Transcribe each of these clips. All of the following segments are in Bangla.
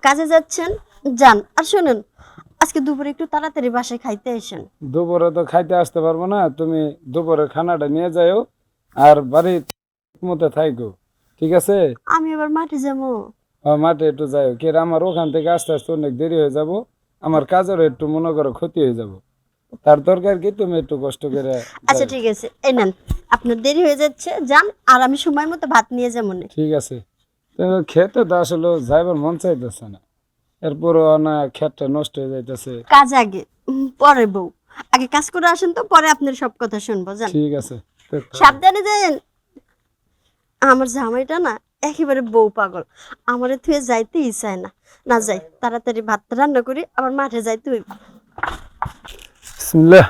কাজে যাচ্ছেন যান, আর শুনুন আজকে দুপুরে একটু তাড়াতাড়ি বাসায় খাইতে আসেন। দুপুরে তো খাইতে আসতে পারবো না, তুমি দুপুরে খানাটা নিয়ে যাও আর বাড়ি মতো থাইকো, ঠিক আছে? আমি এবার মাঠে যাবো। মাঠে একটু যাও, কে আমার ওখান থেকে আস্তে আস্তে অনেক দেরি হয়ে যাব, আমার কাজেরও একটু মনে করো ক্ষতি হয়ে যাব, তার দরকার কি তুমি একটু কষ্ট করে আচ্ছা যাও। ঠিক আছে, এই নেন, আপনার দেরি হয়ে যাচ্ছে, যান, আর আমি সময় মতো ভাত নিয়ে যাবো না। ঠিক আছে, তো খেতে তো আসলে যাইবার মন চাইতেছে না, এরপরও না খেতটা নষ্ট হয়ে যাইতেছে। কাজ আগে, পরে বউ। আগে কাজ করে আসেন তো, পরে আপনার সব কথা শুনবো, যান। ঠিক আছে, সাবধানে যান। আমার জামাইটা না একেবারে বউ পাগল, আমারে থুয়ে যাইতেই চায় না। না যাই, তাড়াতাড়ি ভাত রান্না করি, আবার মাঠে যাইতে হইব। বিসমিল্লাহ।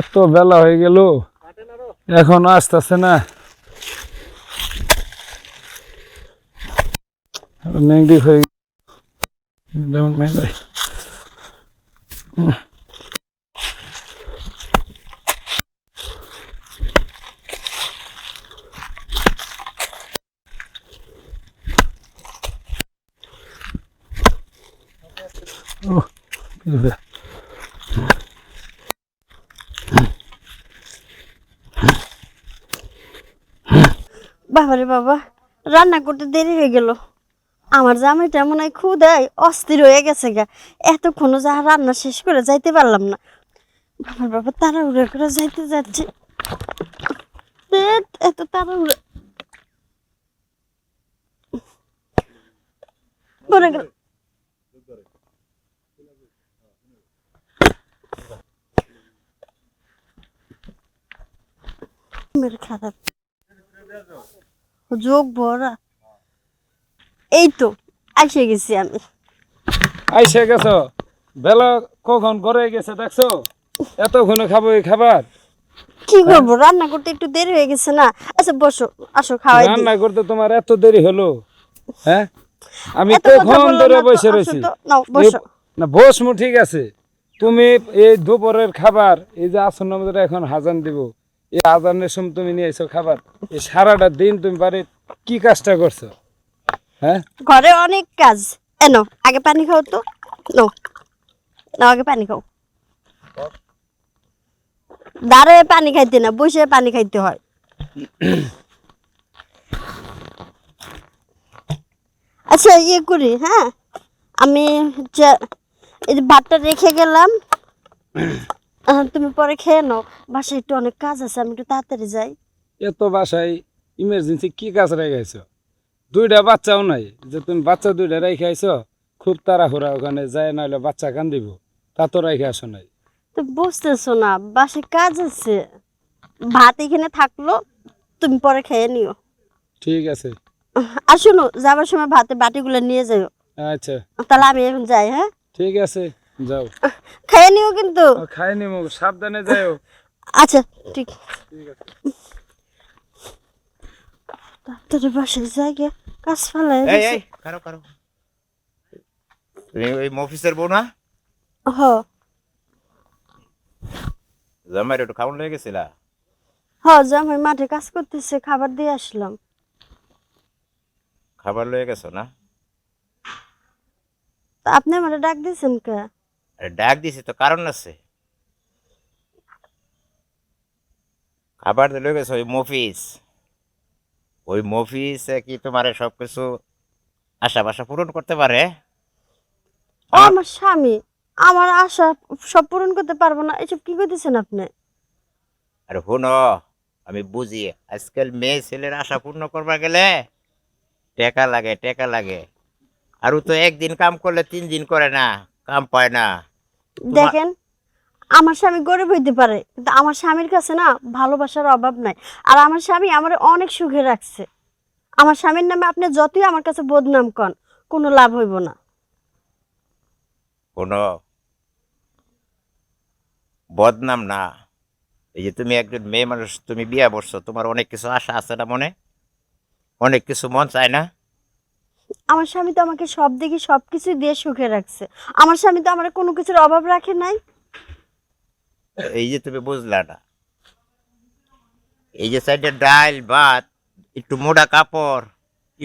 এত বেলা হয়ে গেল, এখনো আসতেছে না। নেংটি হয়ে বাবারে বাবা, রান্না করতে দেরি হয়ে গেল। আমার জামাইটা মনে হয় ক্ষুধায় অস্থির হয়ে গেছে গা, এতক্ষণও যা রান্না শেষ করে যাইতে পারলাম না। বাবার বাবা তাড়াহুড়ো করে যাইতে যাচ্ছে, ধ্যাৎ, এত তাড়াহুড়ো পড়ে গেল। মেরে খারাপ যোগ ভরা। এই তো এসে গেছি আমি। আইসে গেছো? বেলা কখন করে গেছে দেখছো? এতক্ষণে খাবো এই খাবার? কি করবো, রান্না করতে একটু দেরি হয়ে গেছে না। আচ্ছা বসো, আসো খাওয়াই দিই। রান্না করতে তোমার এত দেরি হলো? হ্যাঁ, আমি এত কথা কখন বললো ধরে না তো, বসে আসো রয়েছি। তো, নাও বসো। না বসমু, ঠিক আছে, তুমি এই দুপুরের খাবার, এই যে আসন্ন মধ্যে এখন হাজান দিব, এই আজানের সময় তুমি নিয়ে এসো খাবার। এই সারাটা দিন তুমি বাড়ির কি কাজটা করছো? হ্যাঁ, ঘরে অনেক কাজ। এনো আগে পানি খাও তো, নাও নাও, আগে পানি খাও। দাঁড়ায় পানি খাইতে না, বসে পানি খাইতে হয়। আচ্ছা ইয়ে করি, হ্যাঁ, আমি এই যে ভাতটা রেখে গেলাম, তুমি পরে খেয়ে নাও। বাসায় একটু অনেক কাজ আছে, আমি একটু তাড়াতাড়ি যাই। এত বাসায় ইমার্জেন্সি কি কাজ রেখেছো? দুইটা বাচ্চাও নাই যে তুমি বাচ্চা দুইটা রেখে আইছো? খুব তাড়াহুড়া, ওখানে যায় নাহলে বাচ্চা কান দিব, তা তো রেখে আসো নাই। তো বুঝতেছো না, বাসায় কাজ আছে। ভাত এখানে থাকলো, তুমি পরে খেয়ে নিও। ঠিক আছে। আর শোনো, যাবার সময় ভাতের বাটিগুলো নিয়ে যাও। আচ্ছা তাহলে আমি এখন যাই, হ্যাঁ। ঠিক আছে, যাও। খেয়ে নিও কিন্তু। খাই নিমু, সাবধানে যাও। আচ্ছা ঠিক। ঠিক আছে। তোর বাসায় যাই গে, কাজ ফালাই এই এই কারো কারো তুমি ওই মফিসের বউ না? হ জামাইয়ের একটু খাওয়ান লেগে গেছিলা? হ, জামাই মাঠে কাজ করতেছে, খাবার দিয়ে আসলাম। খাবার লয়ে গেছো না? তা আপনি আমার ডাক দিয়েছেন কে? আরে ডাক দিছি তো কারণ আছে। খাবার দিয়ে লয়ে গেছো ওই মফিস। ওই মফিসে কি তোমার সব কিছু আশা বাসা পূরণ করতে পারে? ও আমার আমার স্বামী, আমার আশা সব পূরণ করতে পারবো না, এসব কি করতেছেন আপনি? আরে হুনো, আমি বুঝি আজকাল মেয়ে ছেলের আশা পূর্ণ করবার গেলে টাকা লাগে, টাকা লাগে। আর ও তো একদিন কাম করলে 3 দিন করে না, কাম পায় না। তোমার দেখেন, আমার স্বামী গরিব হইতে পারে, কিন্তু আমার স্বামীর কাছে না ভালোবাসার অভাব নাই। আর আমার স্বামী আমার অনেক সুখে রাখছে। আমার স্বামীর নামে আপনি যতই আমার কাছে বদনাম কন, কোনো লাভ হইব না। কোনো বদনাম না, এই যে তুমি একজন মেয়ে মানুষ, তুমি বিয়া বসছো, তোমার অনেক কিছু আশা আছে না মনে, অনেক কিছু মন চায় না? আমার স্বামী তো আমাকে সব দিকে সবকিছু দিয়ে সুখে রাখছে। আমার স্বামী তো আমার কোনো কিছুর অভাব রাখে নাই। এই যে তুমি বুঝলা না, এই যে সাইডে ডাল ভাত, একটু মোটা কাপড়,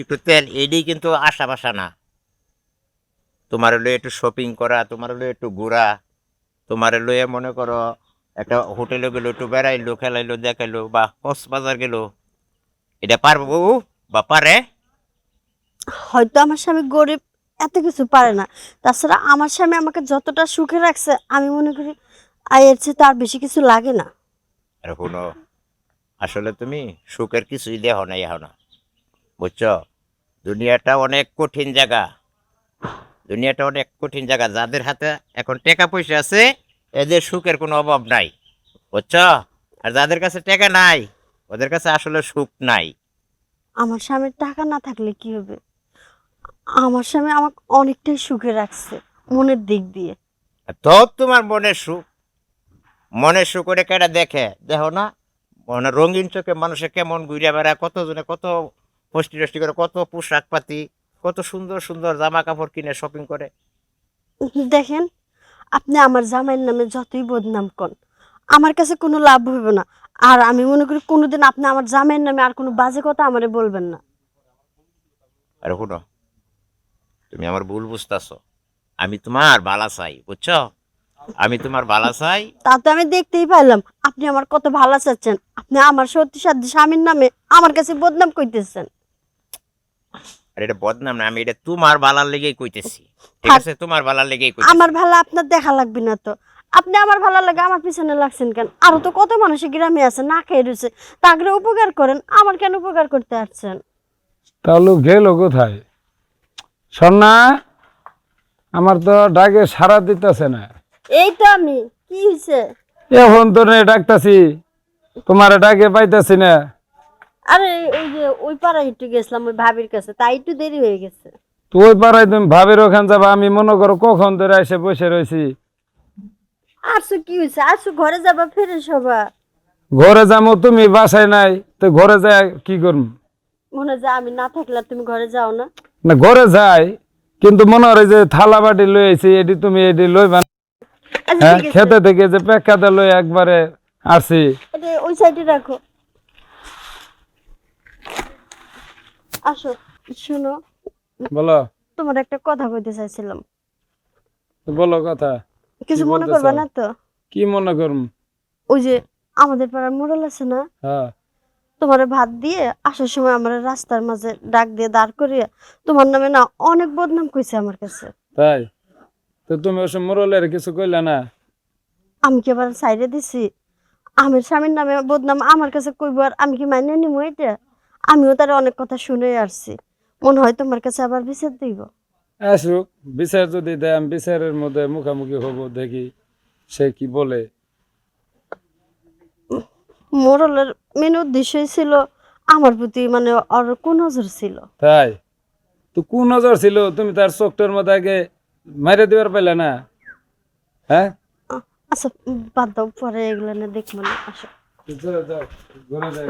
একটু তেল, এডি কিন্তু আশা বাসা না। তোমার লয়ে একটু শপিং করা, তোমার লয়ে একটু ঘোরা, তোমার লয়ে মনে করো একটা হোটেলে গেলো, একটু বেড়াইলো, খেলাইলো, দেখাইলো, বা কক্সবাজার গেলো, এটা পারবো বউ? বা পারে? হয়তো আমার স্বামী গরিব, এত কিছু পারে না। তাছাড়া আমার স্বামী আমাকে যতটা সুখে রাখছে, আমি মনে করি এর চেয়ে তার বেশি কিছু লাগে না। আর শুনো, আসলে তুমি সুখের কিছুই দেহ নাই এখন, বুঝছো? দুনিয়াটা অনেক কঠিন জায়গা, দুনিয়াটা অনেক কঠিন জায়গা। যাদের হাতে এখন টাকা পয়সা আছে, এদের সুখের কোনো অভাব নাই, বুঝছো? আর যাদের কাছে টাকা নাই, ওদের কাছে আসলে সুখ নাই। আমার স্বামীর টাকা না থাকলে কি হবে? আমার স্বামী আমাকে অনেকটাই সুখে রাখছে মনের দিক দিয়ে। তো তোমার মনের সুখ, মনের সুখ করে কেটা দেখে, দেখো না? মানে রঙিন চোখে মানুষে কেমন ঘুরে বেড়ায়, কতজনে কত ফষ্টি টষ্টি করে, কত পোশাক পাতি, কত সুন্দর সুন্দর জামা কাপড় কিনে শপিং করে। দেখেন, আপনি আমার জামাইয়ের নামে যতই বদনাম কন, আমার কাছে কোনো লাভ হইব না। আর আমি মনে করি কোনোদিন আপনি আমার জামাইয়ের নামে আর কোনো বাজে কথা আমারে বলবেন না। আর শুনো, তুমি আমার ভুল বুঝতেছো, আমি তোমার ভালো চাই, বুঝছো? আমি তোমার ভালো চাই। তা তো আমি দেখতেই পাইলাম আপনি আমার কত ভালো চাচ্ছেন। আপনি আমার সত্যি সাধ্য স্বামীর নামে আমার কাছে বদনাম কইতেছেন। আর এটা বদনাম না, আমি এটা তোমার ভালার লেগেই কইতেছি, ঠিক থাক, আছে? তোমার ভালার লেগেই আমার কইতেছি। ভালো আপনার দেখা লাগবে না তো। আপনি আমার ভালো লাগে আমার পিছনে লাগছেন কেন? আরো তো কত মানুষ গ্রামে আছে না খেয়ে রয়েছে, তাকে উপকার করেন, আমার কেন উপকার করতে আসছেন? তাহলে গেল কোথায়? সন্না, আমার তো ডাকে সারা দিতেছে না। এই তো আমি, কি হয়েছে? এখন তো নেই ডাকতাছি, তোমার ডাকে পাইতাছি না। আরে ওই যে ওই পাড়ায় একটু গেছিলাম ওই ভাবির কাছে, তাই একটু দেরি হয়ে গেছে। তো ওই পাড়ায় তুমি ভাবির ওখান যাবা, আমি মনে করো কখন ধরে এসে বসে রয়েছি। আসো, কি হয়েছে? আসো, ঘরে যাবা, ফিরে সবা। ঘরে যাবো, তুমি বাসায় নাই, তো ঘরে যাই কি করব? মনে যায় আমি না থাকলে আর তুমি ঘরে যাও না। না, ঘরে যাই, কিন্তু মনে হয় যে থালা বাটি লই আইছি, এটি তুমি এটি লইবা না? আচ্ছা হ্যাঁ, ঠিক আছে, খেতে থেকে যে পেকাতে লই একবারে আসি। এটা ওই সাইডে রাখো। আসো, শোনো, বলো। তোমার একটা কথা কইতে চাইছিলাম। তো বলো কথা। কিছু মনে বলতে করবা চাও? না তো? কি মনে করম? ওই যে আমাদের পাড়ার মোড়ল আছে না, হ্যাঁ। তোমার ভাত দিয়ে আসার সময় আমার রাস্তার মাঝে ডাক দিয়ে দাঁড় করিয়ে তোমার নামে না অনেক বদনাম কইছে আমার কাছে। তাই? তো তুমি ওসব মোরলের কিছু কইলে না? আমি কি আবার সাইডে দিছি? আমার স্বামীর নামে বদনাম আমার কাছে কইব আর আমি কি মাইনে নিব এটা? আমিও তার অনেক কথা শুনে আসছি, মনে হয় তোমার কাছে আবার বিচার দিব। আসুক, বিচার যদি দেয় আমি বিচারের মধ্যে মুখামুখি হব, দেখি সে কি বলে। মোড়লের মেন উদ্দেশ্যই ছিল আমার প্রতি, মানে ওর কোন নজর ছিল। তাই? তো কোন নজর ছিল? তুমি তার চোখটার মধ্যে আগে মাইরে দিবার পাইলে না? হ্যাঁ, আচ্ছা, বাদ দাও, পরে এগুলো না দেখবো না, আসো। যাও, যাও, ঘরে যাই।